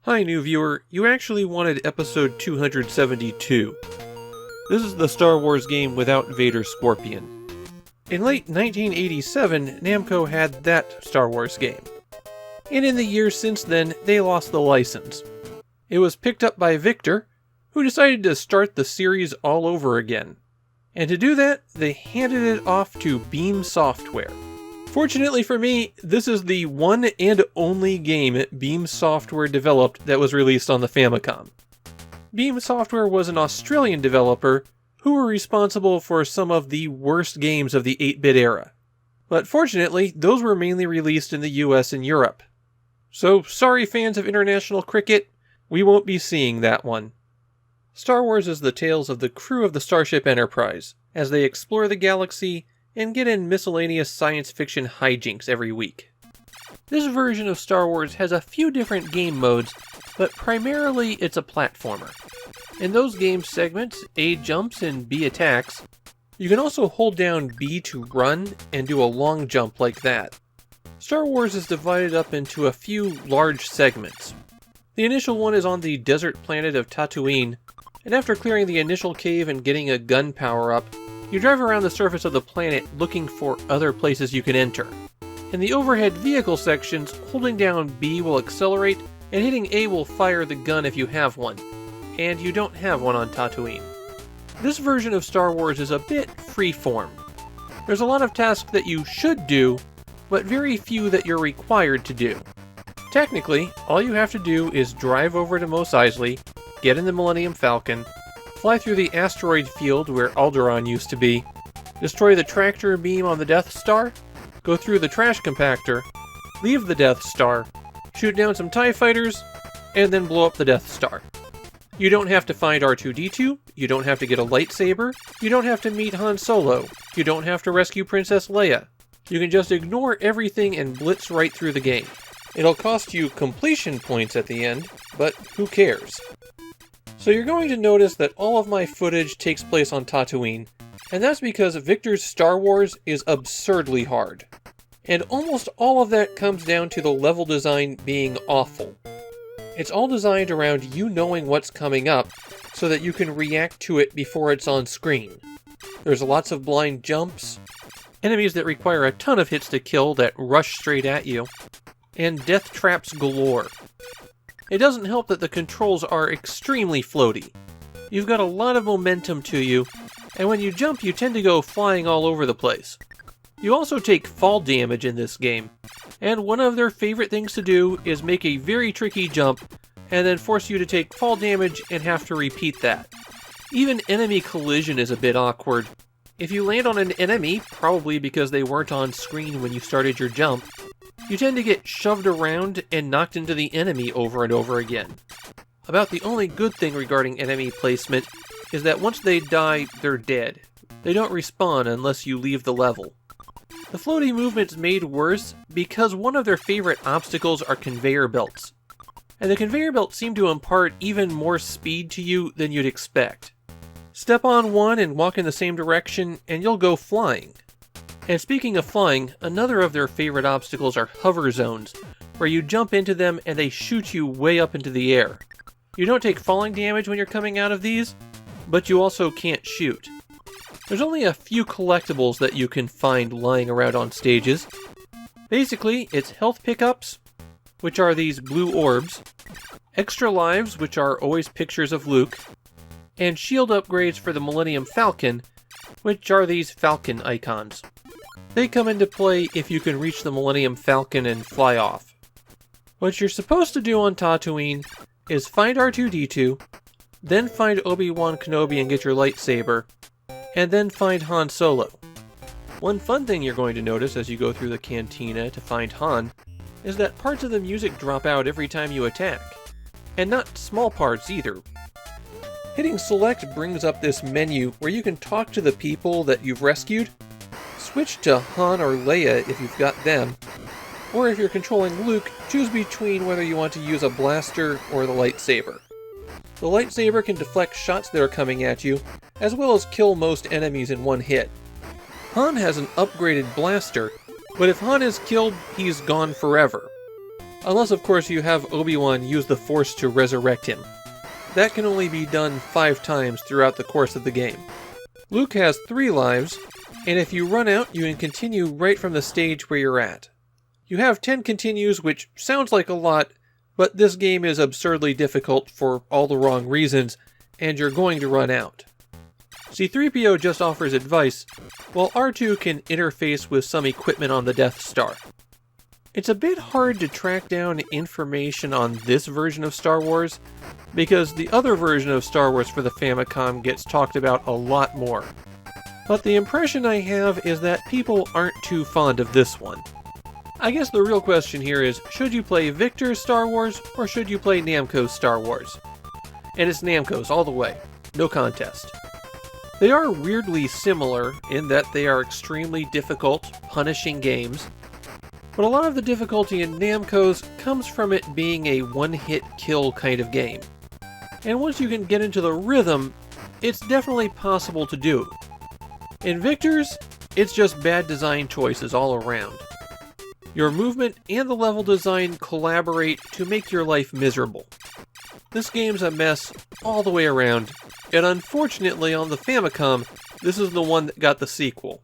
Hi, new viewer. You actually wanted episode 272. This is the Star Wars game without Vader Scorpion. In late 1987, Namco had that Star Wars game. And in the years since then, they lost the license. It was picked up by Victor, who decided to start the series all over again. And to do that, they handed it off to Beam Software. Fortunately for me, this is the one and only game Beam Software developed that was released on the Famicom. Beam Software was an Australian developer who were responsible for some of the worst games of the 8-bit era. But fortunately, those were mainly released in the US and Europe. So sorry fans of international cricket, we won't be seeing that one. Star Wars is the tales of the crew of the Starship Enterprise, as they explore the galaxy and get in miscellaneous science fiction hijinks every week. This version of Star Wars has a few different game modes, but primarily it's a platformer. In those game segments, A jumps and B attacks. You can also hold down B to run and do a long jump like that. Star Wars is divided up into a few large segments. The initial one is on the desert planet of Tatooine, and after clearing the initial cave and getting a gun power-up, you drive around the surface of the planet looking for other places you can enter. In the overhead vehicle sections, holding down B will accelerate, and hitting A will fire the gun if you have one. And you don't have one on Tatooine. This version of Star Wars is a bit freeform. There's a lot of tasks that you should do, but very few that you're required to do. Technically, all you have to do is drive over to Mos Eisley, get in the Millennium Falcon, fly through the asteroid field where Alderaan used to be, destroy the tractor beam on the Death Star, go through the trash compactor, leave the Death Star, shoot down some TIE fighters, and then blow up the Death Star. You don't have to find R2-D2, you don't have to get a lightsaber, you don't have to meet Han Solo, you don't have to rescue Princess Leia. You can just ignore everything and blitz right through the game. It'll cost you completion points at the end, but who cares? So you're going to notice that all of my footage takes place on Tatooine, and that's because Victor's Star Wars is absurdly hard. And almost all of that comes down to the level design being awful. It's all designed around you knowing what's coming up, so that you can react to it before it's on screen. There's lots of blind jumps, enemies that require a ton of hits to kill that rush straight at you, and death traps galore. It doesn't help that the controls are extremely floaty. You've got a lot of momentum to you, and when you jump you tend to go flying all over the place. You also take fall damage in this game, and one of their favorite things to do is make a very tricky jump, and then force you to take fall damage and have to repeat that. Even enemy collision is a bit awkward. If you land on an enemy, probably because they weren't on screen when you started your jump, you tend to get shoved around and knocked into the enemy over and over again. About the only good thing regarding enemy placement is that once they die, they're dead. They don't respawn unless you leave the level. The floaty movement's made worse because one of their favorite obstacles are conveyor belts. And the conveyor belts seem to impart even more speed to you than you'd expect. Step on one and walk in the same direction and you'll go flying. And speaking of flying, another of their favorite obstacles are hover zones, where you jump into them and they shoot you way up into the air. You don't take falling damage when you're coming out of these, but you also can't shoot. There's only a few collectibles that you can find lying around on stages. Basically, it's health pickups, which are these blue orbs, extra lives, which are always pictures of Luke, and shield upgrades for the Millennium Falcon, which are these Falcon icons. They come into play if you can reach the Millennium Falcon and fly off. What you're supposed to do on Tatooine is find R2-D2, then find Obi-Wan Kenobi and get your lightsaber, and then find Han Solo. One fun thing you're going to notice as you go through the cantina to find Han is that parts of the music drop out every time you attack. And not small parts either. Hitting select brings up this menu where you can talk to the people that you've rescued. Switch to Han or Leia if you've got them, or if you're controlling Luke, choose between whether you want to use a blaster or the lightsaber. The lightsaber can deflect shots that are coming at you, as well as kill most enemies in one hit. Han has an upgraded blaster, but if Han is killed, he's gone forever. Unless, of course, you have Obi-Wan use the Force to resurrect him. That can only be done 5 times throughout the course of the game. Luke has 3 lives, and if you run out, you can continue right from the stage where you're at. You have 10 continues, which sounds like a lot, but this game is absurdly difficult for all the wrong reasons, and you're going to run out. C-3PO just offers advice, while R2 can interface with some equipment on the Death Star. It's a bit hard to track down information on this version of Star Wars, because the other version of Star Wars for the Famicom gets talked about a lot more. But the impression I have is that people aren't too fond of this one. I guess the real question here is, should you play Victor's Star Wars, or should you play Namco's Star Wars? And it's Namco's all the way, no contest. They are weirdly similar in that they are extremely difficult, punishing games, but a lot of the difficulty in Namco's comes from it being a one-hit kill kind of game. And once you can get into the rhythm, it's definitely possible to do. In Victor's, it's just bad design choices all around. Your movement and the level design collaborate to make your life miserable. This game's a mess all the way around, and unfortunately on the Famicom, this is the one that got the sequel.